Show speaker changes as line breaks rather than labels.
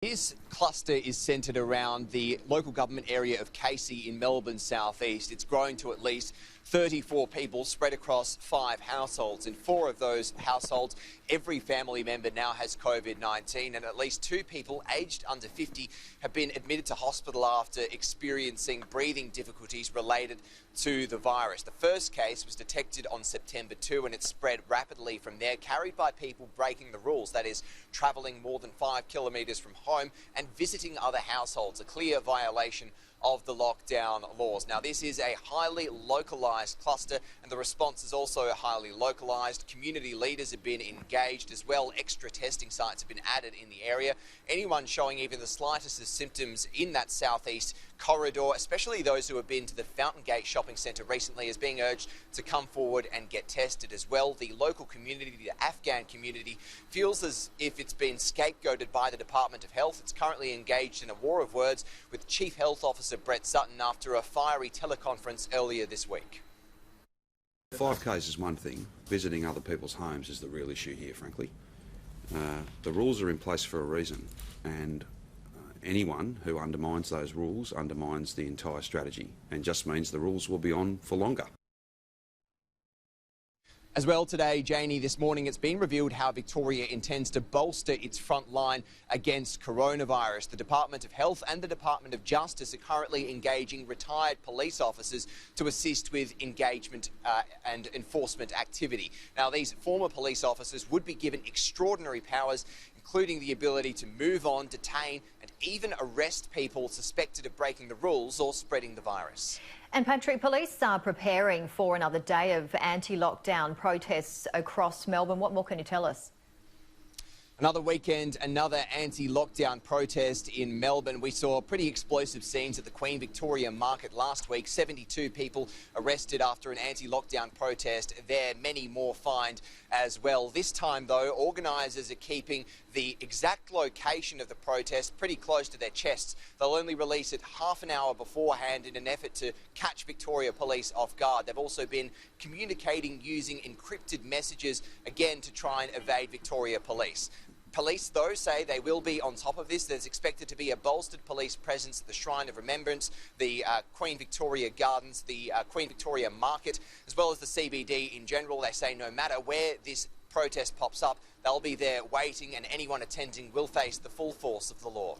This cluster is centred around the local government area of Casey in Melbourne southeast. It's grown to at least 34 people spread across 5 households. In 4 of those households, every family member now has COVID-19, and at least 2 people aged under 50 have been admitted to hospital after experiencing breathing difficulties related to the virus. The first case was detected on September 2 and it spread rapidly from there, carried by people breaking the rules, that is, travelling more than 5 kilometres from home and visiting other households, a clear violation of the lockdown laws. Now, this is a highly localised cluster and the response is also highly localised. Community leaders have been engaged as well. Extra testing sites have been added in the area. Anyone showing even the slightest of symptoms in that southeast corridor, especially those who have been to the Fountain Gate shopping centre recently, is being urged to come forward and get tested as well. The local community, the Afghan community, feels as if it's been scapegoated by the Department of Health. It's currently engaged in a war of words with Chief Health Officer Brett Sutton after a fiery teleconference earlier this week.
5Ks is one thing. Visiting other people's homes is the real issue here, frankly. The rules are in place for a reason, and anyone who undermines those rules undermines the entire strategy and just means the rules will be on for longer.
As well today, Janie, this morning it's been revealed how Victoria intends to bolster its front line against coronavirus. The Department of Health and the Department of Justice are currently engaging retired police officers to assist with engagement and enforcement activity. Now, these former police officers would be given extraordinary powers, including the ability to move on, detain and even arrest people suspected of breaking the rules or spreading the virus.
And Patrick, police are preparing for another day of anti-lockdown protests across Melbourne. What more can you tell us?
Another weekend, another anti-lockdown protest in Melbourne. We saw pretty explosive scenes at the Queen Victoria Market last week. 72 people arrested after an anti-lockdown protest there, many more fined as well. This time, though, organisers are keeping the exact location of the protest pretty close to their chests. They'll only release it half an hour beforehand in an effort to catch Victoria Police off guard. They've also been communicating using encrypted messages, again, to try and evade Victoria Police. Police, though, say they will be on top of this. There's expected to be a bolstered police presence at the Shrine of Remembrance, the Queen Victoria Gardens, the Queen Victoria Market, as well as the CBD in general. They say no matter where this protest pops up, they'll be there waiting and anyone attending will face the full force of the law.